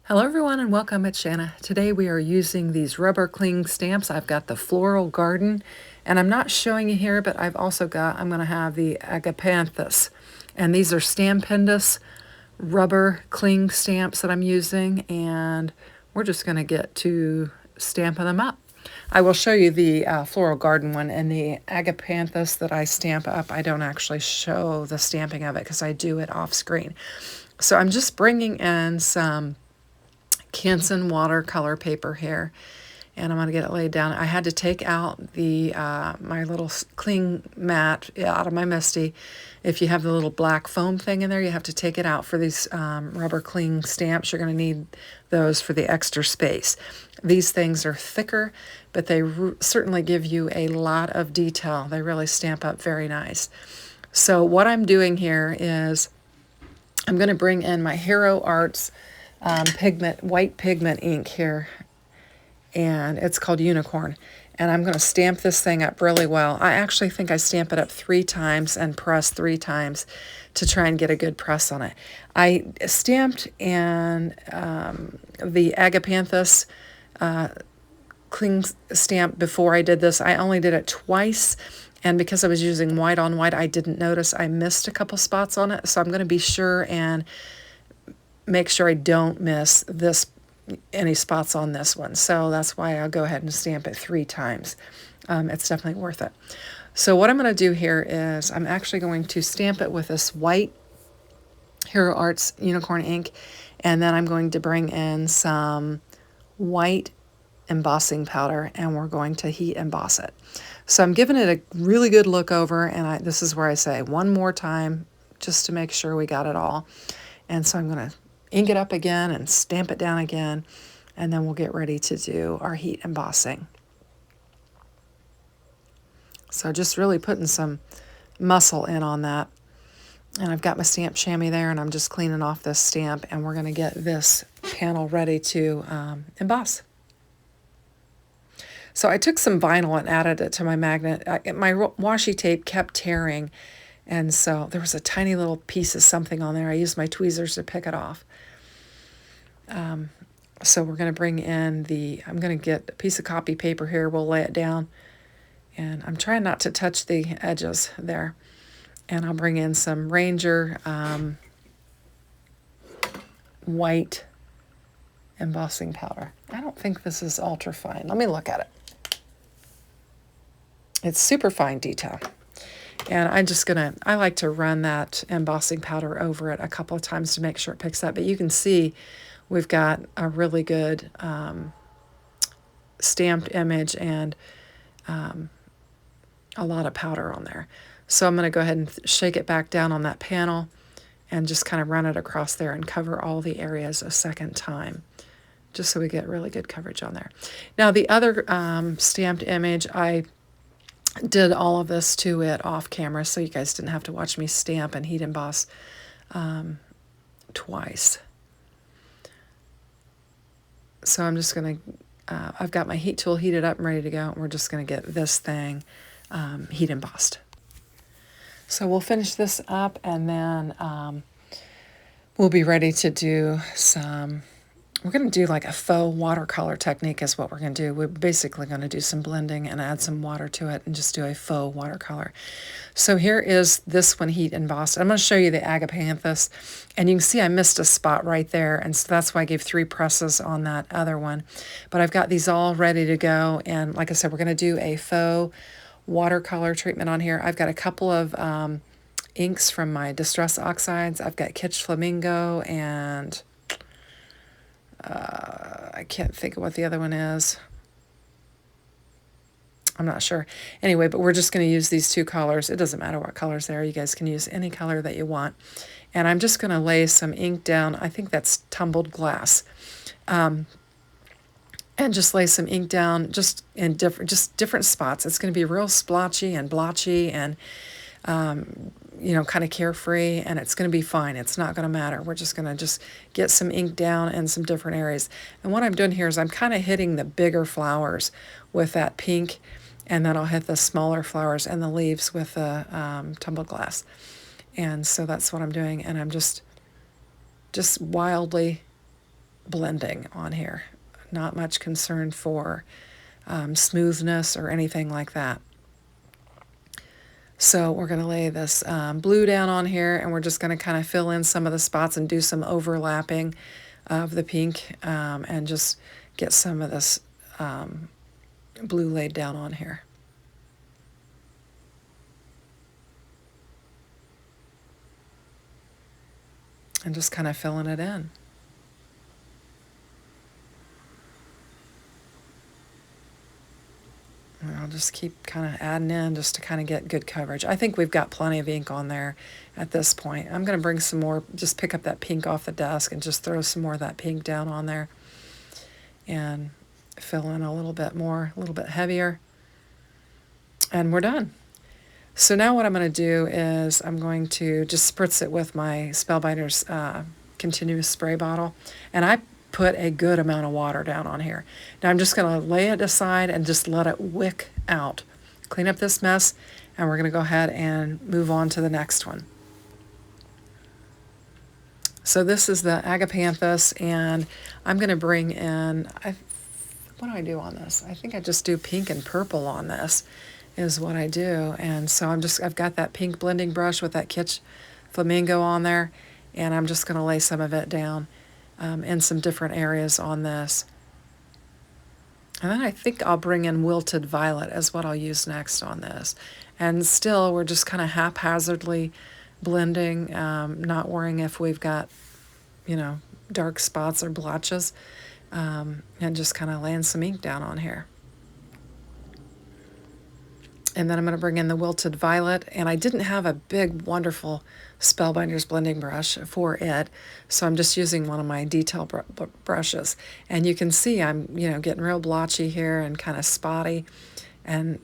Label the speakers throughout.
Speaker 1: Hello everyone and welcome, it's Shanna. Today we are using these rubber cling stamps. I've got the Floral Garden and I'm not showing you here, but I've also got, I'm going to have the Agapanthus. And these are Stampendous rubber cling stamps that I'm using, and we're just going to get to stamping them up. I will show you the Floral Garden one, and the Agapanthus that I stamp up, I don't actually show the stamping of it because I do it off screen. So I'm just bringing in some Canson watercolor paper here, and I'm going to get it laid down. I had to take out the my little cling mat out of my Misty. If you have the little black foam thing in there, you have to take it out for these rubber cling stamps. You're going to need those for the extra space. These things are thicker, but they certainly give you a lot of detail. They really stamp up very nice. So what I'm doing here is I'm going to bring in my Hero Arts white pigment ink here, and it's called Unicorn, and I'm going to stamp this thing up really well. I actually think I stamp it up 3 times and press 3 times to try and get a good press on it. I stamped in the Agapanthus cling stamp before I did this. I only did it twice, and because I was using white on white, I didn't notice I missed a couple spots on it, so I'm going to be sure and make sure I don't miss any spots on this one. So that's why I'll go ahead and stamp it 3 times. It's definitely worth it. So what I'm going to do here is I'm actually going to stamp it with this white Hero Arts Unicorn ink, and then I'm going to bring in some white embossing powder, and we're going to heat emboss it. So I'm giving it a really good look over, and this is where I say one more time just to make sure we got it all. And so I'm going to ink it up again and stamp it down again, and then we'll get ready to do our heat embossing. So just really putting some muscle in on that. And I've got my stamp chamois there, and I'm just cleaning off this stamp, and we're going to get this panel ready to emboss. So I took some vinyl and added it to my magnet. My washi tape kept tearing, and so there was a tiny little piece of something on there. I used my tweezers to pick it off. So we're going to bring in I'm going to get a piece of copy paper here. We'll lay it down, and I'm trying not to touch the edges there. And I'll bring in some Ranger white embossing powder. I don't think this is ultra fine. Let me look at it. It's super fine detail. And I like to run that embossing powder over it a couple of times to make sure it picks up. But you can see we've got a really good stamped image and a lot of powder on there. So I'm going to go ahead and shake it back down on that panel and just kind of run it across there and cover all the areas a second time, just so we get really good coverage on there. Now the other stamped image, I did all of this to it off camera, so you guys didn't have to watch me stamp and heat emboss twice. So I'm just going to, I've got my heat tool heated up and ready to go, and we're just going to get this thing heat embossed. So we'll finish this up, and then we'll be ready to do we're going to do like a faux watercolor technique is what we're going to do. We're basically going to do some blending and add some water to it and just do a faux watercolor. So here is this one heat embossed. I'm going to show you the Agapanthus, and you can see I missed a spot right there, and so that's why I gave 3 presses on that other one. But I've got these all ready to go, and like I said, we're going to do a faux watercolor treatment on here. I've got a couple of inks from my Distress Oxides. I've got Kitsch Flamingo, and I can't think of what the other one is. I'm not sure. Anyway, but we're just going to use these 2 colors. It doesn't matter what colors they are. You guys can use any color that you want. And I'm just going to lay some ink down. I think that's tumbled glass. And just lay some ink down just in different spots. It's going to be real splotchy and blotchy and you know, kind of carefree, and it's going to be fine. It's not going to matter. We're just going to get some ink down in some different areas. And what I'm doing here is I'm kind of hitting the bigger flowers with that pink, and then I'll hit the smaller flowers and the leaves with the tumbled glass. And so that's what I'm doing, and I'm just wildly blending on here. Not much concern for smoothness or anything like that. So we're going to lay this blue down on here, and we're just going to kind of fill in some of the spots and do some overlapping of the pink, and just get some of this blue laid down on here. And just kind of filling it in. And I'll just keep kind of adding in just to kind of get good coverage. I think we've got plenty of ink on there at this point. I'm going to bring some more, just pick up that pink off the desk and just throw some more of that pink down on there and fill in a little bit more, a little bit heavier. And we're done. So now what I'm going to do is I'm going to just spritz it with my Spellbinders continuous spray bottle. And I put a good amount of water down on here. Now I'm just going to lay it aside and just let it wick out. Clean up this mess, and we're going to go ahead and move on to the next one. So this is the Agapanthus, and I'm going to bring in, what do I do on this? I think I just do pink and purple on this is what I do. And so I've got that pink blending brush with that Kitsch Flamingo on there, and I'm just going to lay some of it down in some different areas on this. And then I think I'll bring in Wilted Violet as what I'll use next on this. And still, we're just kind of haphazardly blending, not worrying if we've got, dark spots or blotches, and just kind of laying some ink down on here. And then I'm going to bring in the Wilted Violet, and I didn't have a big, wonderful Spellbinders blending brush for it, so I'm just using one of my detail brushes. And you can see I'm, getting real blotchy here and kind of spotty, and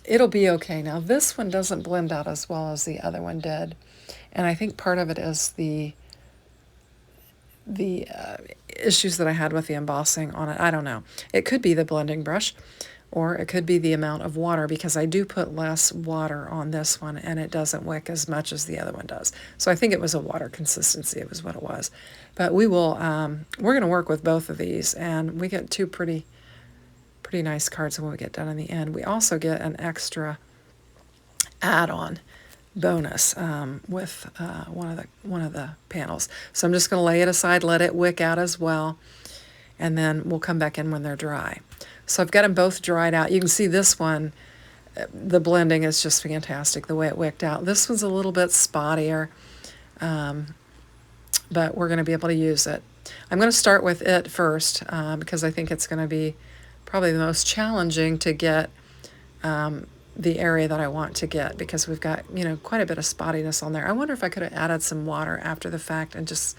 Speaker 1: it'll be okay. Now this one doesn't blend out as well as the other one did, and I think part of it is the issues that I had with the embossing on it. I don't know. It could be the blending brush, or it could be the amount of water, because I do put less water on this one and it doesn't wick as much as the other one does. So I think it was a water consistency, it was what it was. But we will, we're going to work with both of these, and we get two pretty nice cards when we get done in the end. We also get an extra add-on bonus with one of the panels. So I'm just going to lay it aside, let it wick out as well, and then we'll come back in when they're dry. So I've got them both dried out. You can see this one, the blending is just fantastic, the way it wicked out. This one's a little bit spottier, but we're going to be able to use it. I'm going to start with it first, because I think it's going to be probably the most challenging to get the area that I want to get, because we've got, quite a bit of spottiness on there. I wonder if I could have added some water after the fact and just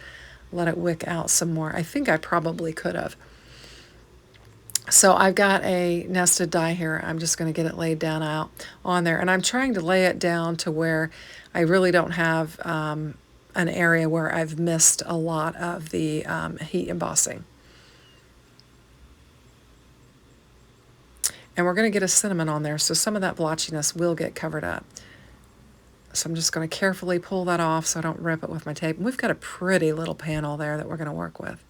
Speaker 1: let it wick out some more. I think I probably could have. So I've got a nested die here. I'm just going to get it laid down out on there. And I'm trying to lay it down to where I really don't have an area where I've missed a lot of the heat embossing. And we're going to get a cinnamon on there, so some of that blotchiness will get covered up. So I'm just going to carefully pull that off so I don't rip it with my tape. And we've got a pretty little panel there that we're going to work with.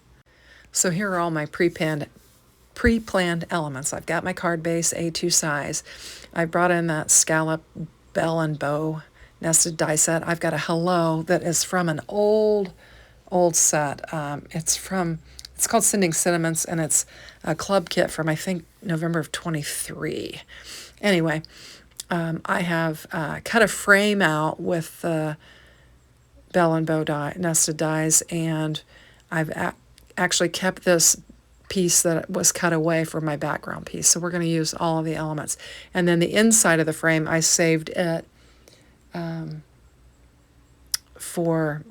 Speaker 1: So here are all my pre-planned elements. I've got my card base, A2 size. I brought in that scallop bell and bow nested die set. I've got a hello that is from an old set. It's called Sending Sentiments, and it's a club kit from, I think, November of 23. Anyway, I have cut a frame out with the bell and bow nested dies, and I've actually kept this piece that was cut away from my background piece. So we're going to use all of the elements. And then the inside of the frame, I saved it for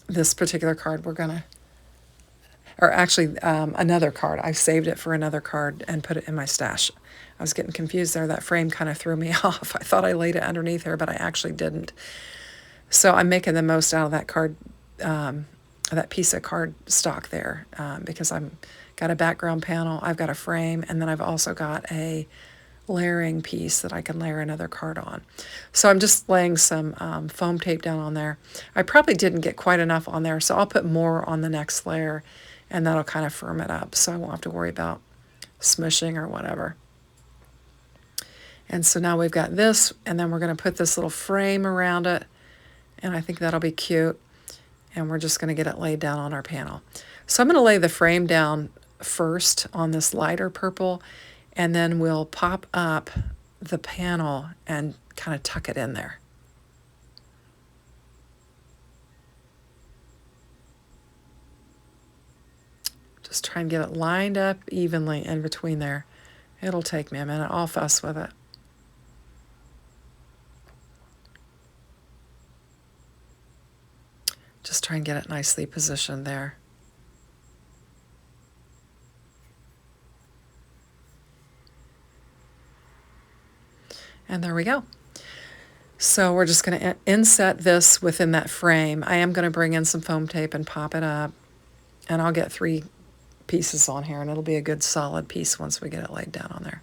Speaker 1: this particular card. We're going to, or actually another card. I saved it for another card and put it in my stash. I was getting confused there. That frame kind of threw me off. I thought I laid it underneath here, but I actually didn't. So I'm making the most out of that card, that piece of card stock there, because I've got a background panel, I've got a frame, and then I've also got a layering piece that I can layer another card on. So I'm just laying some foam tape down on there. I probably didn't get quite enough on there, so I'll put more on the next layer, and that'll kind of firm it up, so I won't have to worry about smushing or whatever. And so now we've got this, and then we're going to put this little frame around it, and I think that'll be cute. And we're just going to get it laid down on our panel. So I'm going to lay the frame down first on this lighter purple, and then we'll pop up the panel and kind of tuck it in there. Just try and get it lined up evenly in between there. It'll take me a minute. I'll fuss with it. Just try and get it nicely positioned there. And there we go. So we're just going to inset this within that frame. I am going to bring in some foam tape and pop it up. And I'll get 3 pieces on here, and it'll be a good solid piece once we get it laid down on there.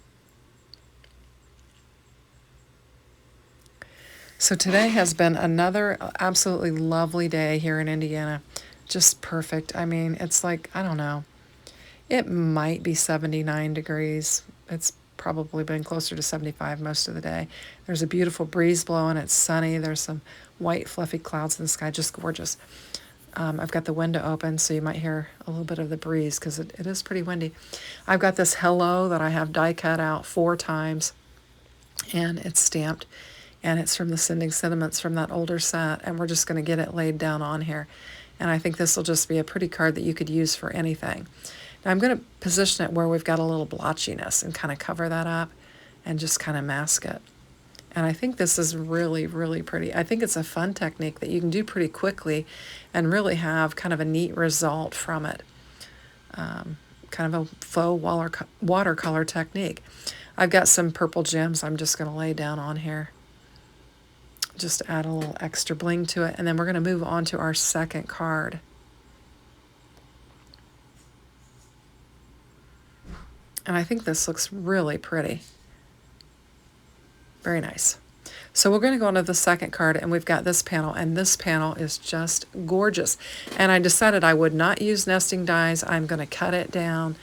Speaker 1: So today has been another absolutely lovely day here in Indiana. Just perfect. I mean, it's like, I don't know, it might be 79 degrees. It's probably been closer to 75 most of the day. There's a beautiful breeze blowing. It's sunny. There's some white fluffy clouds in the sky. Just gorgeous. I've got the window open, so you might hear a little bit of the breeze because it is pretty windy. I've got this hello that I have die cut out 4 times, and it's stamped. And it's from the Sending Sentiments from that older set, and we're just going to get it laid down on here. And I think this will just be a pretty card that you could use for anything. Now I'm going to position it where we've got a little blotchiness and kind of cover that up and just kind of mask it. And I think this is really, really pretty. I think it's a fun technique that you can do pretty quickly and really have kind of a neat result from it. Kind of a faux watercolor technique. I've got some purple gems I'm just going to lay down on here. Just add a little extra bling to it, and then we're going to move on to our second card. And I think this looks really pretty. Very nice. So we're going to go on to the second card, and we've got this panel, and this panel is just gorgeous. And I decided I would not use nesting dies. I'm going to cut it down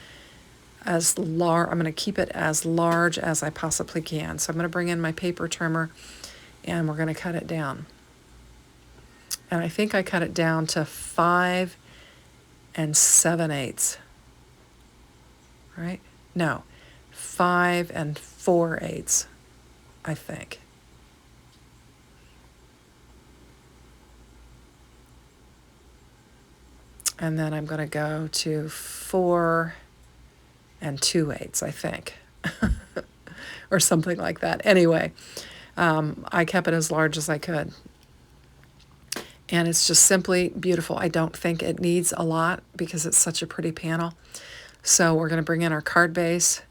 Speaker 1: as large. I'm going to keep it as large as I possibly can. So I'm going to bring in my paper trimmer, and we're going to cut it down. And I think I cut it down to 5 7/8. Right? No, 5 4/8, I think. And then I'm going to go to 4 2/8, I think. Or something like that. Anyway. I kept it as large as I could. And it's just simply beautiful. I don't think it needs a lot because it's such a pretty panel. So we're going to bring in our card base,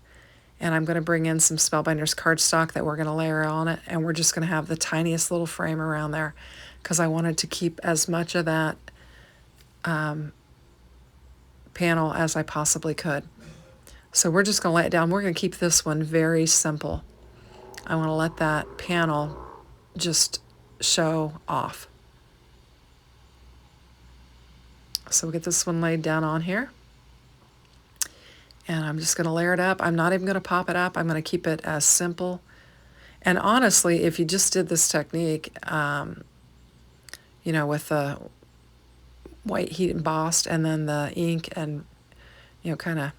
Speaker 1: and I'm going to bring in some Spellbinders cardstock that we're going to layer on it, and we're just going to have the tiniest little frame around there because I wanted to keep as much of that panel as I possibly could. So we're just going to lay it down. We're going to keep this one very simple. I want to let that panel just show off. So we'll get this one laid down on here. And I'm just going to layer it up. I'm not even going to pop it up. I'm going to keep it as simple. And honestly, if you just did this technique, you know, with the white heat embossed and then the ink and, you know, kind of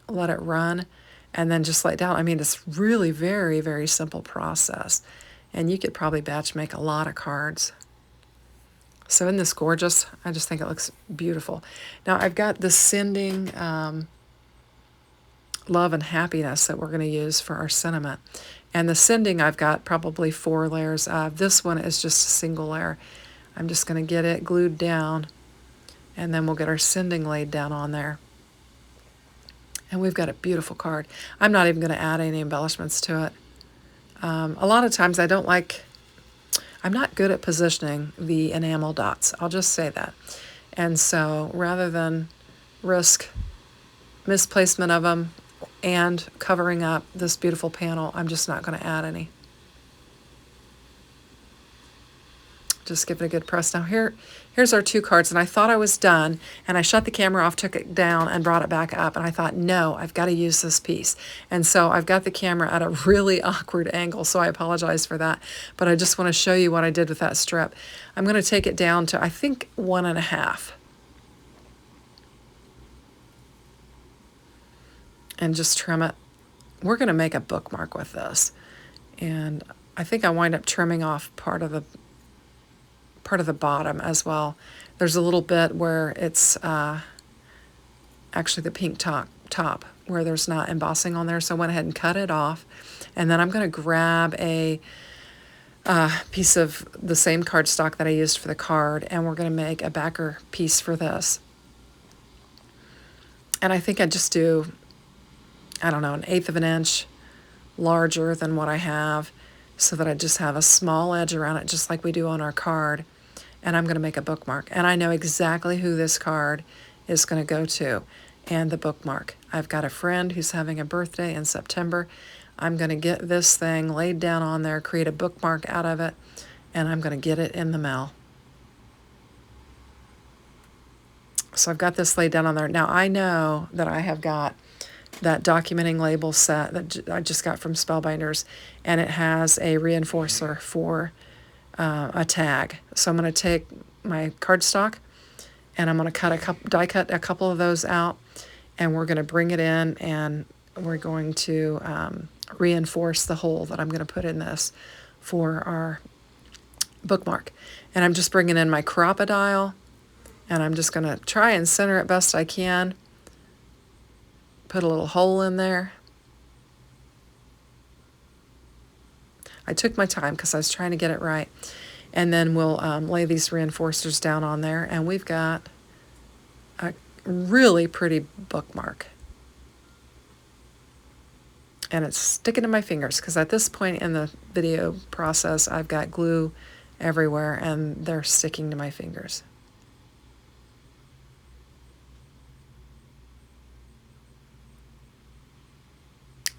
Speaker 1: let it run and then just lay it down. I mean, it's really very, very simple process. And you could probably batch make a lot of cards. So isn't this gorgeous? I just think it looks beautiful. Now I've got the Sending Love and Happiness that we're going to use for our sentiment. And the Sending I've got probably 4 layers of. This one is just a single layer. I'm just going to get it glued down, and then we'll get our Sending laid down on there. And we've got a beautiful card. I'm not even going to add any embellishments to it. A lot of times I'm not good at positioning the enamel dots. I'll just say that. And so rather than risk misplacement of them and covering up this beautiful panel. I'm just not going to add any. Just give it a good press. Now here's our 2 cards, and I thought I was done, and I shut the camera off, took it down, and brought it back up, and I thought, no, I've got to use this piece. And so I've got the camera at a really awkward angle, so I apologize for that. But I just want to show you what I did with that strip. I'm going to take it down to, I think, 1.5. And just trim it. We're going to make a bookmark with this. And I think I wind up trimming off part of the bottom as well. There's a little bit where it's actually the pink top where there's not embossing on there, so I went ahead and cut it off. And then I'm going to grab a piece of the same cardstock that I used for the card, and we're going to make a backer piece for this. And I think I just do, I don't know, 1/8 of an inch larger than what I have, so that I just have a small edge around it, just like we do on our card. And I'm going to make a bookmark. And I know exactly who this card is going to go to, and the bookmark. I've got a friend who's having a birthday in September. I'm going to get this thing laid down on there, create a bookmark out of it, and I'm going to get it in the mail. So I've got this laid down on there. Now I know that I have got that documenting label set that I just got from Spellbinders, and it has a reinforcer for a tag. So I'm going to take my cardstock, and I'm going to die cut a couple of those out, and we're going to bring it in, and we're going to reinforce the hole that I'm going to put in this for our bookmark. And I'm just bringing in my Crocodile, and I'm just going to try and center it best I can. Put a little hole in there. I took my time because I was trying to get it right. And then we'll lay these reinforcers down on there, and we've got a really pretty bookmark. And it's sticking to my fingers because at this point in the video process, I've got glue everywhere, and they're sticking to my fingers.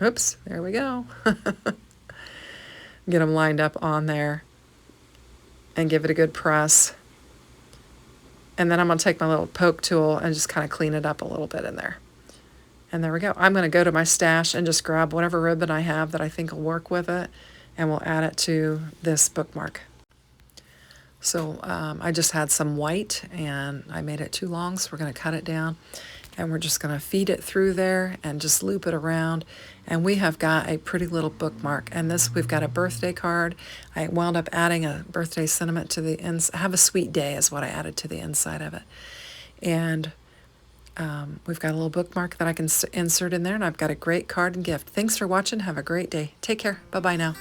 Speaker 1: Oops, there we go. Get them lined up on there and give it a good press. And then I'm going to take my little poke tool and just kind of clean it up a little bit in there. And there we go. I'm going to go to my stash and just grab whatever ribbon I have that I think will work with it, and we'll add it to this bookmark. So I just had some white, and I made it too long, so we're going to cut it down. And we're just going to feed it through there and just loop it around. And we have got a pretty little bookmark. And this, we've got a birthday card. I wound up adding a birthday sentiment to the inside. Have a sweet day is what I added to the inside of it. And we've got a little bookmark that I can insert in there. And I've got a great card and gift. Thanks for watching. Have a great day. Take care. Bye-bye now.